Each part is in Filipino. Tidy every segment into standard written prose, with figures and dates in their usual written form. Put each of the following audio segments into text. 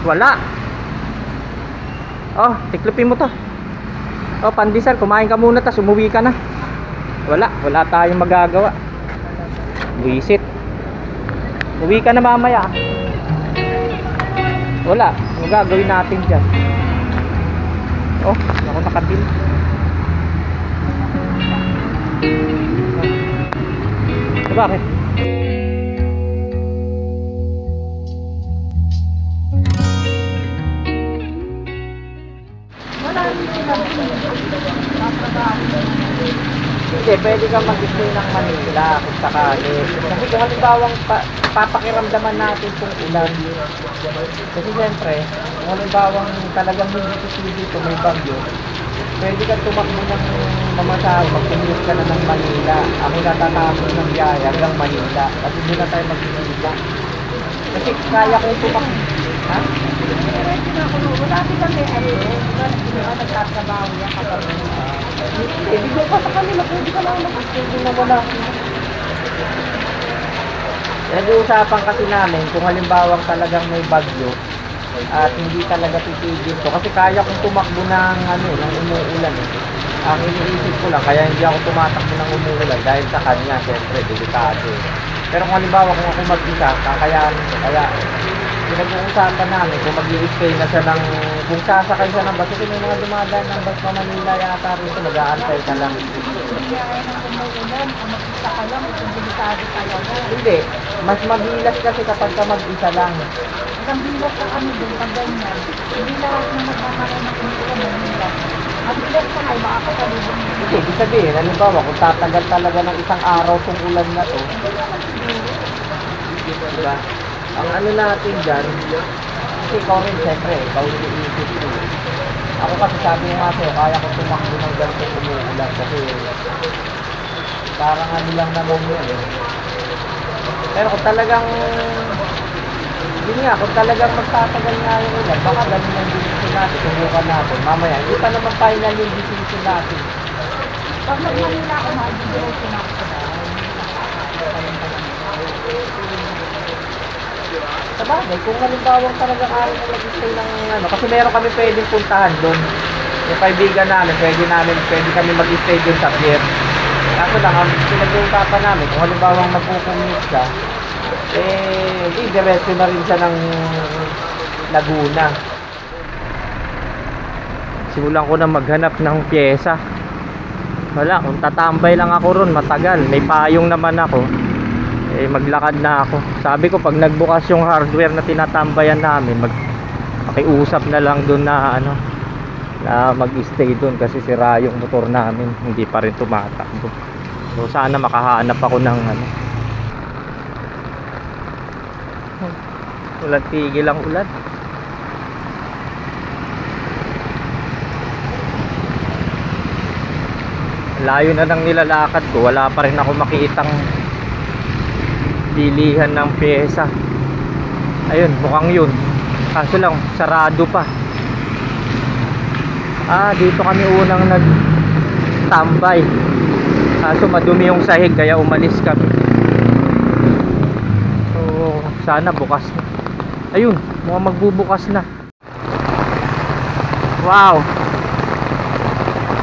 Wala. Oh, tiklopin mo to. Oh, pandesal, kumain ka muna tas umuwi ka na. Wala tayong magagawa. Buisit. Uwi ka na mamaya. Wala, ano gagawin natin dyan? Oh, ako nakatil. Bakit? Hindi, pwede kang mag-stay ng Manila kung sakali. Kasi kung halimbawang papakiramdaman natin kung ulan. Kasi siyempre, kung halimbawang talagang hindi tutuloy kung may bagyo, pwede kang tumakbo ng mamasahe, mag-commute ka na ng Manila. Ako natatapos ng biyahe hanggang Manila. Kasi doon na tayo mag-Manila. Kasi kaya kong tumakbo. Ha? Wala kami nagtatrabaho yan kapag Hindi ko pa sa kanila, pwede ka lang hindi na wala. Nag-uusapan kasi namin kung halimbawang talagang may bagyo at hindi talaga titigil to. Kasi kaya kong tumakbo ng ng umuulan eh. Ang iniisip ko lang, kaya hindi ako tumatakbo ng umuulan dahil sa kanya, siyempre, delikado eh. Pero kung halimbawa kung ako mag-isa, kakayanin ko. Kaya pinag-uusapan namin kung mag-i-stay na siya ng, kung sasakay siya ng bus, kasi may mga dumadaan ng bus pa Manila yata rin ito, mag-aantay ka lang. Hindi, mas mabilas kasi kapag ka mag-isa lang. ang bilas na kami doon pag ganyan. Hindi lahat na magmamaroon ng Manila. Ang bilas na kayo makakasalubong nyo. Hindi, ibig sabihin, halimbawa kung tatagal talaga ng isang araw itong ulan na to, diba? Ang natin dyan, kasi ikaw rin siyempre, ikaw yung iisip mo. Ako kasi sabi nga sa'yo, kaya ko tumakbo ng ganito umuulan kasi parang lang naman yun eh. Pero kung talagang, yun nga, kung talagang magtatagal nga yung ulan, baka ganun yung decision natin, subukan natin. Mamaya, hindi pa naman final yung decision natin. Pag nag-Manila ako, mag-diretso na ako. Sabagay, kung halimbawang talagang ayaw na mag-stay ng kasi meron kami pwedeng puntahan doon. Yung kaibigan namin, pwede kami mag-stay doon sa pier. Kaso lang, ang pinag-uusapan namin, kung halimbawang magkukumute ka, diretso na rin siya ng Laguna. Simulan ko na maghanap ng pyesa. Wala, kung tatambay lang ako ron, matagal. May payong naman ako. Maglakad na ako. Sabi ko pag nagbukas yung hardware na tinatambayan namin, makiusap na lang doon na na mag-stay doon kasi sira yung motor namin, hindi pa rin tumatakbo. So sana makahanap ako ng ulan, tigil ang ulan. Layo na ng nilalakad ko, wala pa rin ako makitang bilihan ng pyesa. Ayun, mukhang yun. Kaso lang, sarado pa. Dito kami unang nagtambay. Kaso madumi yung sahig, kaya umalis kami. So, sana bukas na. Ayun, mukhang magbubukas na. Wow.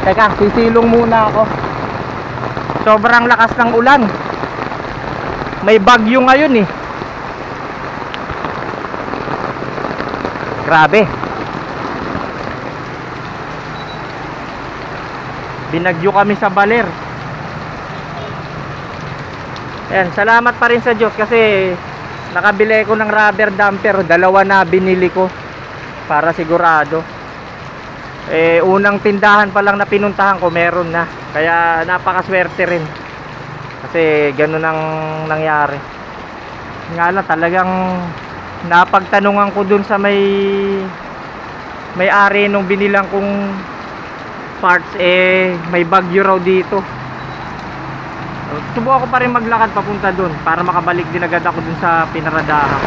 Teka, sisilong muna ako. Sobrang lakas ng ulan. May bagyo ngayon eh. Grabe. Binagyo kami sa baler. Ayan, salamat pa rin sa Diyos kasi nakabili ko ng rubber damper. 2 na binili ko para sigurado. Unang tindahan pa lang na pinuntahan ko meron na. Kaya napakaswerte rin. Kasi ganun ang nangyari. Nga lang talagang napagtanungan ko dun sa may-ari nung binilang kong parts, may bagyo raw dito. Subukan ko pa rin maglakad papunta dun para makabalik din agad ako dun sa pinaradahan.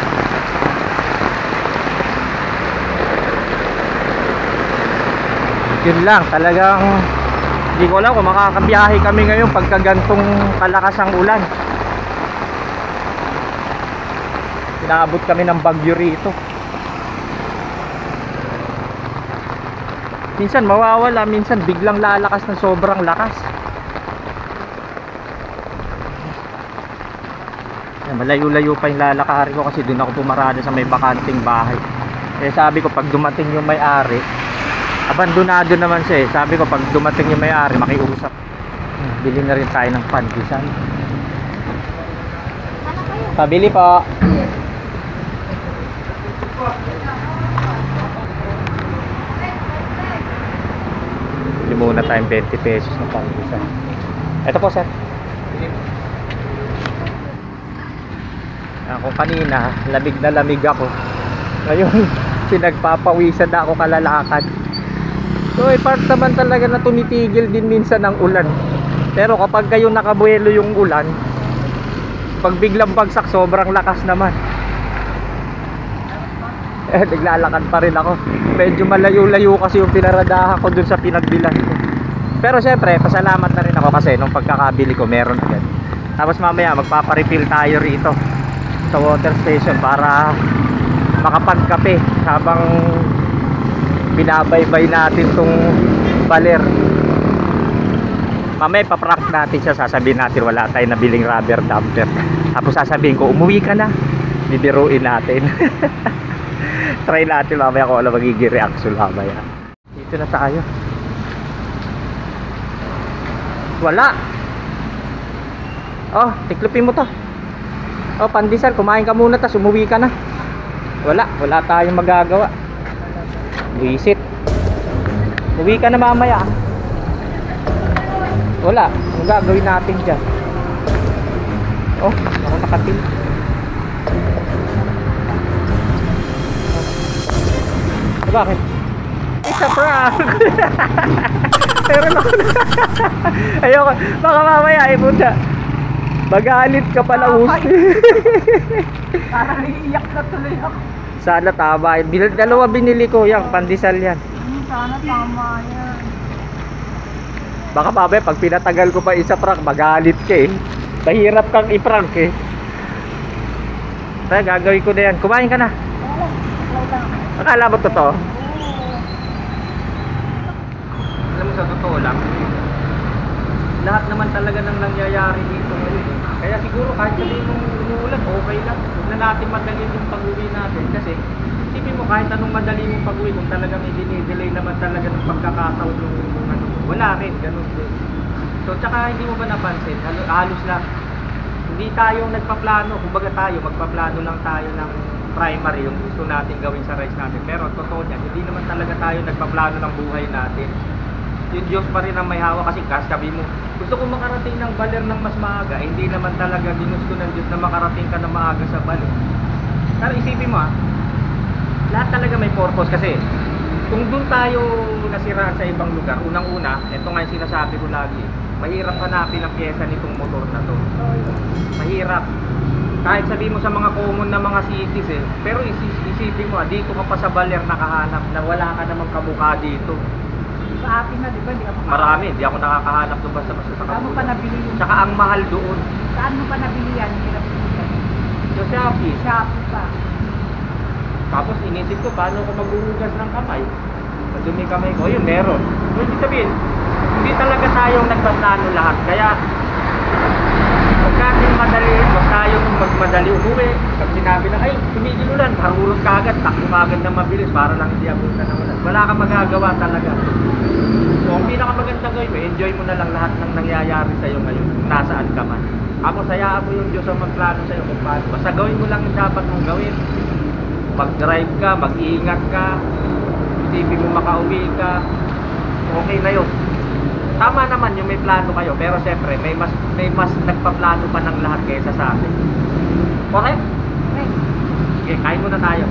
Yun lang, talagang hindi ko alam kung makakabiyahe kami ngayon pagka gantong kalakas ang ulan. Inaabot kami ng bagyo rito. Minsan mawawala, minsan biglang lalakas ng sobrang lakas. Malayo-layo pa yung lalakarin ko kasi doon ako pumarada sa may bakanting bahay. Eh sabi ko pag dumating yung may-ari, abandonado naman siya eh. Sabi ko pag dumating yung may-ari, makiusap. Bili na rin tayo ng pandesal. Pabili po. Bili muna tayong 20 pesos ng pandesal. Ito po sir. Kung kanina, lamig na lamig ako. Ngayon, pinagpapawisan na ako kalalakad. So, part naman talaga na tumitigil din minsan ang ulan. Pero kapag kayo nakabuelo yung ulan, pag biglang bagsak, sobrang lakas naman. Naglalakad pa rin ako. Medyo malayo-layo kasi yung pinaradahan ko dun sa pinagbilan ko. Pero syempre, pasalamat na rin ako kasi nung pagkakabili ko, meron agad. Tapos mamaya, magpaparefill tayo rito sa water station para makapagkape habang binabaybay natin tong baler. Mamaya paprank natin siya, sasabihin natin wala tayong nabiling rubber damper. Tapos sasabihin ko umuwi ka na, bibiruin natin. Try natin mamaya kung ano magiging reaction mamaya. Dito na tayo. Wala. Oh, tiklopin mo to. Oh, pandesal, kumain ka muna tas umuwi ka na. Wala tayong magagawa. Visit. Uwi ka na mamaya. Wala, ang gagawin natin dyan? Oh, ako nakatil. Bakit? It's a prank. Pero ayoko, baka mamaya ipunta. Magalit ka pala, Usti. Parang iiyak na tuloy ako. Sana tama. Dalawa binili ko yan, pandesal yan. Sana tama yan. Baka mamaya pag pinatagal ko pa isa prank, magalit ka eh. Mahirap kang i-prank eh. Kaya gagawin ko na yan. Kumain ka na. Akala mo totoo? Alam mo sa totoo lang, lahat naman talaga ng nangyayari dito ngayon. Kaya siguro kahit sabihin mong umuulan, okay lang. Huwag na natin madali yung pag-uwi natin. Kasi isipin mo kahit anong madali mong pag-uwi, kung talaga may dinidelay naman talaga ng pagkakataon yung ano, wala rin, ganun din. So tsaka hindi mo ba napansin, halos lang, hindi tayo nagpaplano. Kumbaga tayo, magpaplano lang tayo ng primary, yung gusto natin gawin sa rice natin. Pero totoo niyan, hindi naman talaga tayo nagpaplano ng buhay natin. Yung Diyos pa rin ang may hawak kasi sabi mo, gusto ko makarating ng baler ng mas maaga, hindi naman talaga ginusto ng Diyos na makarating ka ng maaga sa baler. Pero isipin mo lahat talaga may purpose kasi kung doon tayo nasiraan sa ibang lugar, unang-una, ito nga yung sinasabi ko lagi, mahirap hanapin ang pyesa nitong motor na to. Mahirap. Kahit sabihin mo sa mga common na mga cities pero isipin mo dito ka pa sa baler nakahanap na wala ka namang kamukha dito. Sa atin na, di ba? Di ka Marami, hindi ako nakakahanap doon basta-basta sa Saan mo pa nabili yun? Tsaka ang mahal doon. Saan mo pa nabili yan? Hirap mo. Sa Shopee. Shopee pa. Tapos inisip ko, paano ko maghuhugas ng kamay? Madumi kamay ko, yun meron. So, hindi sabihin, hindi talaga tayong nagpaplano lahat. Kaya, pagkating madali, wag tayong magmadali umuwi. Pag sinabi na, ay, tumigil ulan, harurot ka agad, takbo ka agad na mabilis para lang hindi abutan ng ulan. Wala kang magagawa talaga. So, ang pinakamagandang gawin mo, enjoy mo na lang lahat ng nangyayari sa'yo ngayon, kung nasaan ka man. Ako, sayaan mo yung Diyos ang magplano sa'yo kung paano. Basta gawin mo lang yung dapat mong gawin. Mag-drive ka, mag-iingat ka, isipin mo makauwi ka, okay na yun. Tama naman yung may plano kayo, pero siyempre may mas nagpaplano pa ng lahat kaysa sa atin. Okay? Okay. Sige, kain muna tayo.